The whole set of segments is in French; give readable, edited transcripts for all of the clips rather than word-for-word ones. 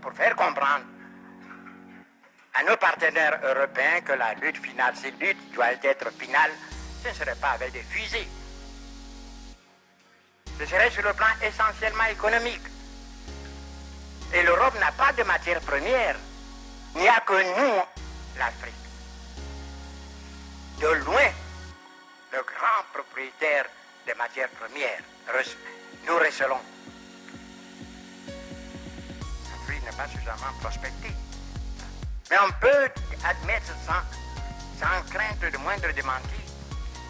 pour faire comprendre à nos partenaires européens que la lutte finale, cette lutte doit être finale, ce ne serait pas avec des fusées. Ce serait sur le plan essentiellement économique. Et l'Europe n'a pas de matières premières. Il n'y a que nous, l'Afrique. De loin, le grand propriétaire des matières premières, nous recelons. L'Afrique n'est pas suffisamment prospectée. Mais on peut admettre sans crainte de moindre démenti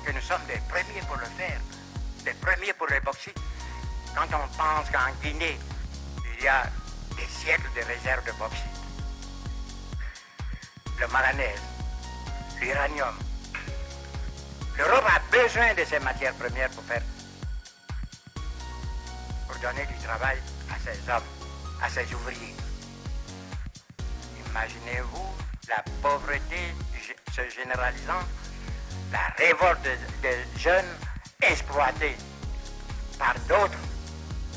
que nous sommes les premiers pour le faire, les premiers pour les bauxite. Quand on pense qu'en Guinée, il y a des siècles de réserves de bauxite, le manganèse, l'uranium, l'Europe a besoin de ces matières premières pour donner du travail à ses hommes, à ses ouvriers. Imaginez-vous la pauvreté se généralisant, la révolte des jeunes exploités par d'autres.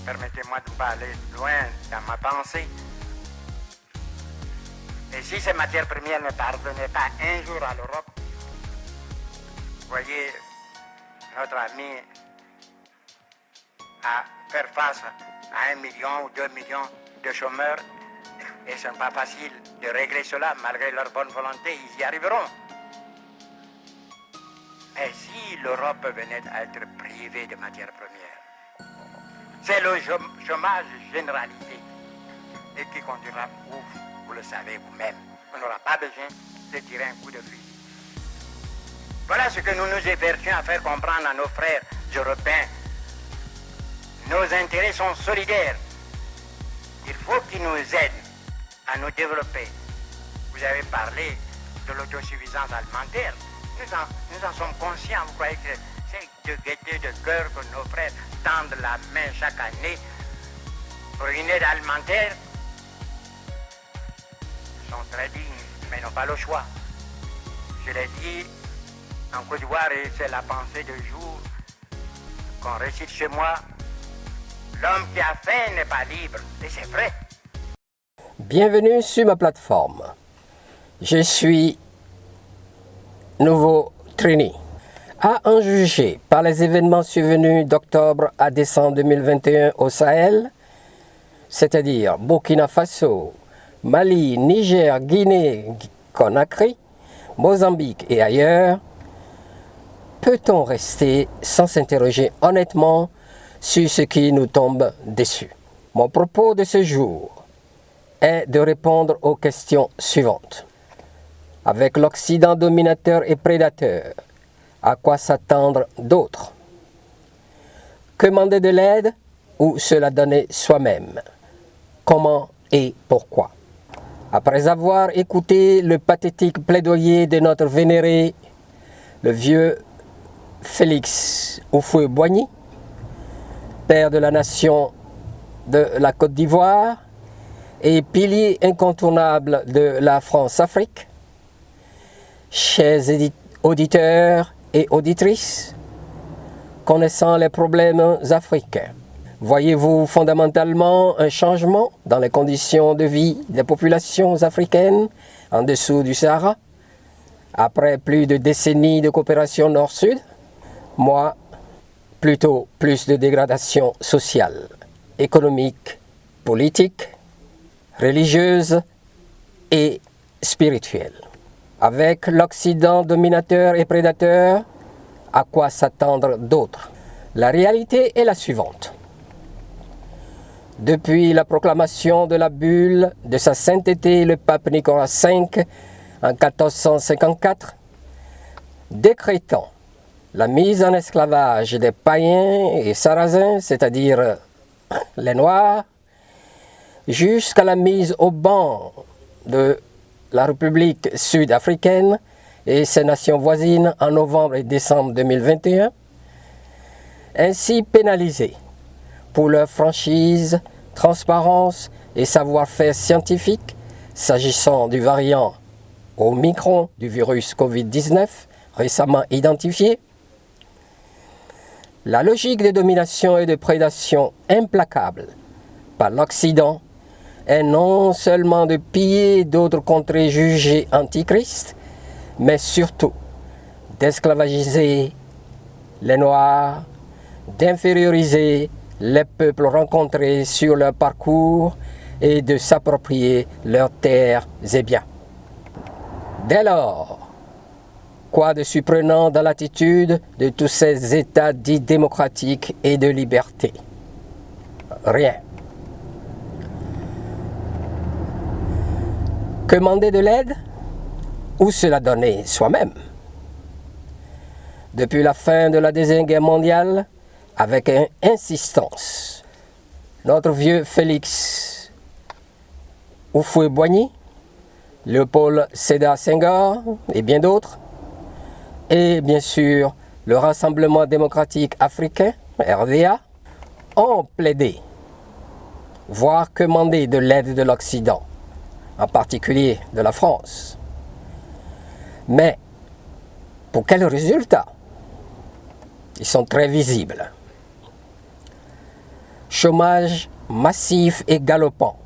Permettez-moi de ne pas aller loin dans ma pensée. Et si ces matières premières ne parvenaient pas un jour à l'Europe, voyez, notre ami à faire face à 1 million ou 2 millions de chômeurs, et ce n'est pas facile de régler cela malgré leur bonne volonté, ils y arriveront. Mais si l'Europe venait à être privée de matières premières, c'est le chômage généralisé et qui conduira où vous le savez vous-même. On n'aura pas besoin de tirer un coup de fusil. Voilà ce que nous nous évertuons à faire comprendre à nos frères européens. Nos intérêts sont solidaires. Il faut qu'ils nous aident à nous développer. Vous avez parlé de l'autosuffisance alimentaire. Nous en sommes conscients. Vous croyez que c'est de gaieté de cœur que nos frères tendent la main chaque année pour une aide alimentaire? Ils sont très dignes, mais n'ont pas le choix. Je l'ai dit en Côte d'Ivoire et c'est la pensée du jour qu'on récite chez moi. L'homme qui a faim n'est pas libre, et c'est vrai. Bienvenue sur ma plateforme. Je suis nouveau trainee. À en juger par les événements survenus d'octobre à décembre 2021 au Sahel, c'est-à-dire Burkina Faso, Mali, Niger, Guinée, Conakry, Mozambique et ailleurs, peut-on rester sans s'interroger honnêtement sur ce qui nous tombe dessus? Mon propos de ce jour est de répondre aux questions suivantes. Avec l'Occident dominateur et prédateur, à quoi s'attendre d'autre? Que demander de l'aide ou se la donner soi-même? Comment et pourquoi? Après avoir écouté le pathétique plaidoyer de notre vénéré, le vieux Félix Houphouët-Boigny, père de la nation de la Côte d'Ivoire et pilier incontournable de la France-Afrique, chers auditeurs et auditrices, connaissant les problèmes africains, voyez-vous fondamentalement un changement dans les conditions de vie des populations africaines en dessous du Sahara, après plus de décennies de coopération nord-sud? Moi, plutôt plus de dégradation sociale, économique, politique, religieuse et spirituelle. Avec l'Occident dominateur et prédateur, à quoi s'attendre d'autre? La réalité est la suivante. Depuis la proclamation de la bulle de sa sainteté le pape Nicolas V en 1454, décrétant la mise en esclavage des païens et sarrasins, c'est-à-dire les Noirs, jusqu'à la mise au ban de la République sud-africaine et ses nations voisines en novembre et décembre 2021, ainsi pénalisés pour leur franchise, transparence et savoir-faire scientifique s'agissant du variant Omicron du virus Covid-19 récemment identifié. La logique de domination et de prédation implacable par l'Occident est non seulement de piller d'autres contrées jugées antichrist, mais surtout d'esclavagiser les Noirs, d'inférioriser les peuples rencontrés sur leur parcours et de s'approprier leurs terres et biens. Dès lors, quoi de surprenant dans l'attitude de tous ces États dits démocratiques et de liberté? Rien. Que demander de l'aide ou se la donner soi-même? Depuis la fin de la Deuxième Guerre mondiale, avec insistance, notre vieux Félix Houphouët-Boigny, Léopold Sédar Senghor et bien d'autres, et bien sûr le Rassemblement démocratique africain, RDA, ont plaidé, voire commandé de l'aide de l'Occident, en particulier de la France. Mais pour quels résultats? Ils sont très visibles. Chômage massif et galopant.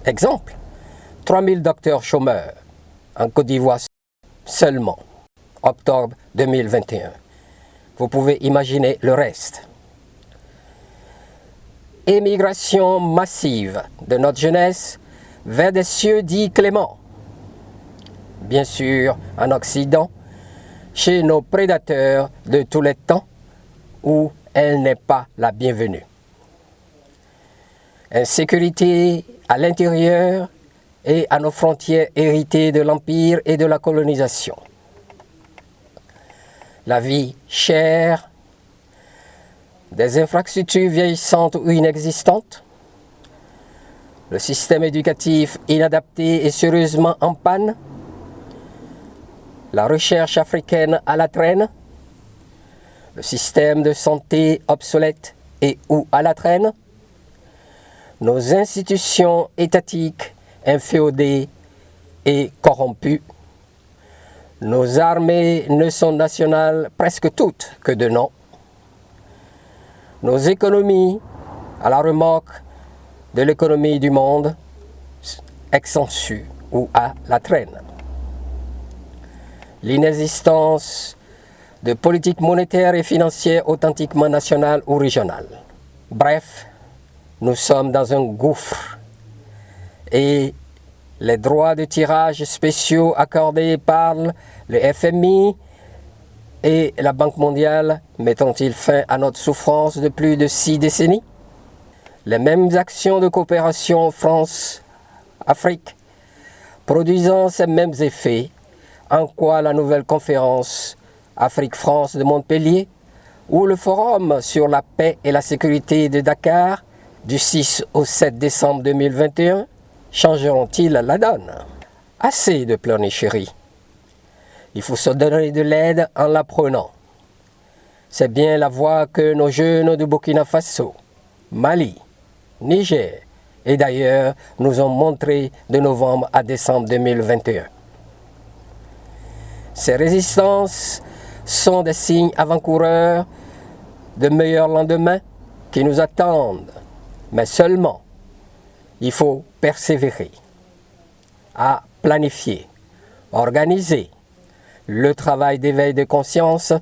Exemple, 3000 docteurs chômeurs en Côte d'Ivoire seulement, octobre 2021. Vous pouvez imaginer le reste. Émigration massive de notre jeunesse vers des cieux dits cléments. Bien sûr, en Occident, chez nos prédateurs de tous les temps, où elle n'est pas la bienvenue. Insécurité à l'intérieur et à nos frontières héritées de l'Empire et de la colonisation. La vie chère, des infrastructures vieillissantes ou inexistantes, le système éducatif inadapté et sérieusement en panne, la recherche africaine à la traîne, le système de santé obsolète et ou à la traîne, nos institutions étatiques inféodées et corrompues, nos armées ne sont nationales presque toutes que de nom, nos économies à la remorque de l'économie du monde, exsangue ou à la traîne. L'inexistence de politique monétaire et financière authentiquement nationale ou régionale. Bref, nous sommes dans un gouffre et les droits de tirage spéciaux accordés par le FMI et la Banque mondiale mettront-ils fin à notre souffrance de plus de 6 décennies? Les mêmes actions de coopération France-Afrique produisant ces mêmes effets, en quoi la nouvelle conférence Afrique-France de Montpellier ou le forum sur la paix et la sécurité de Dakar du 6 au 7 décembre 2021 changeront-ils la donne? Assez de pleurnicherie. Il faut se donner de l'aide en la prenant. C'est bien la voie que nos jeunes de Burkina Faso, Mali, Niger et d'ailleurs nous ont montré de novembre à décembre 2021. Ces résistances sont des signes avant-coureurs de meilleurs lendemains qui nous attendent. Mais seulement, il faut persévérer à planifier, organiser le travail d'éveil de conscience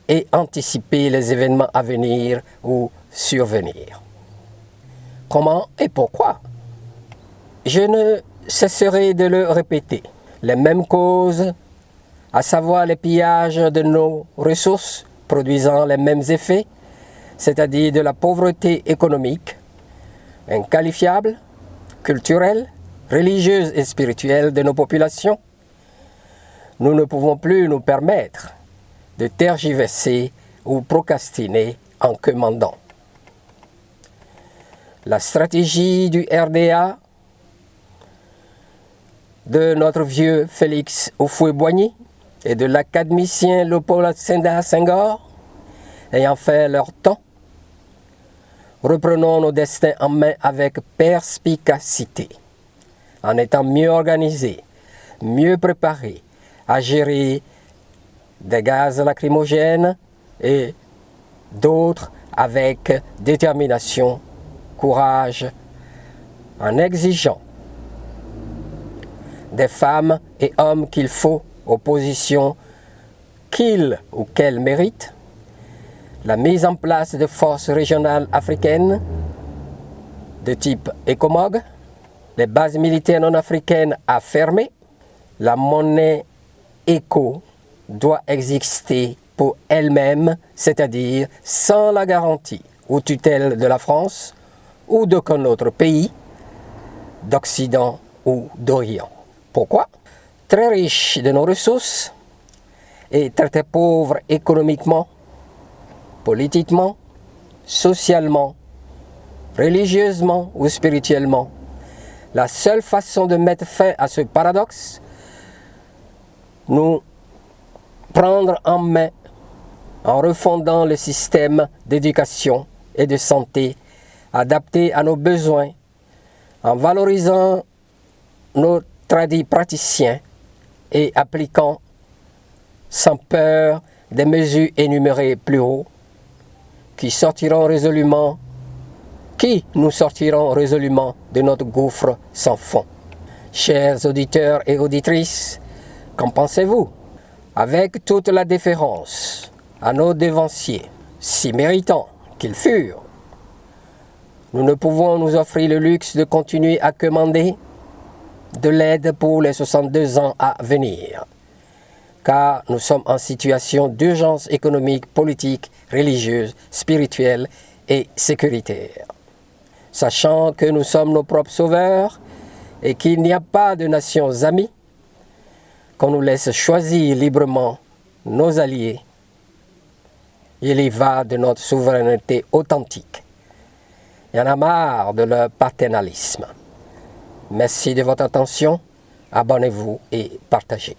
et anticiper les événements à venir ou survenir. Comment et pourquoi? Je ne cesserai de le répéter. Les mêmes causes, à savoir les pillages de nos ressources produisant les mêmes effets, c'est-à-dire de la pauvreté économique, inqualifiable, culturelle, religieuse et spirituelle de nos populations, nous ne pouvons plus nous permettre de tergiverser ou procrastiner en commandant. La stratégie du RDA, de notre vieux Félix Houphouët-Boigny et de l'académicien Léopold Sédar Senghor, ayant fait leur temps, reprenons nos destins en main avec perspicacité, en étant mieux organisés, mieux préparés à gérer des gaz lacrymogènes et d'autres avec détermination, courage, en exigeant des femmes et hommes qu'il faut aux positions qu'ils ou qu'elles méritent, la mise en place de forces régionales africaines de type ECOMOG, les bases militaires non africaines à fermer, la monnaie ECO doit exister pour elle-même, c'est-à-dire sans la garantie ou tutelle de la France ou d'aucun autre pays d'Occident ou d'Orient. Pourquoi? Très riche de nos ressources et très pauvre économiquement, politiquement, socialement, religieusement ou spirituellement, la seule façon de mettre fin à ce paradoxe, nous prendre en main en refondant le système d'éducation et de santé adapté à nos besoins, en valorisant nos tradis praticiens et appliquant sans peur des mesures énumérées plus haut, qui nous sortiront résolument de notre gouffre sans fond. Chers auditeurs et auditrices, qu'en pensez-vous? Avec toute la déférence à nos devanciers, si méritants qu'ils furent, nous ne pouvons nous offrir le luxe de continuer à commander de l'aide pour les 62 ans à venir, car nous sommes en situation d'urgence économique, politique, religieuse, spirituelle et sécuritaire. Sachant que nous sommes nos propres sauveurs et qu'il n'y a pas de nations amies, qu'on nous laisse choisir librement nos alliés, il y va de notre souveraineté authentique. Il y en a marre de leur paternalisme. Merci de votre attention, abonnez-vous et partagez.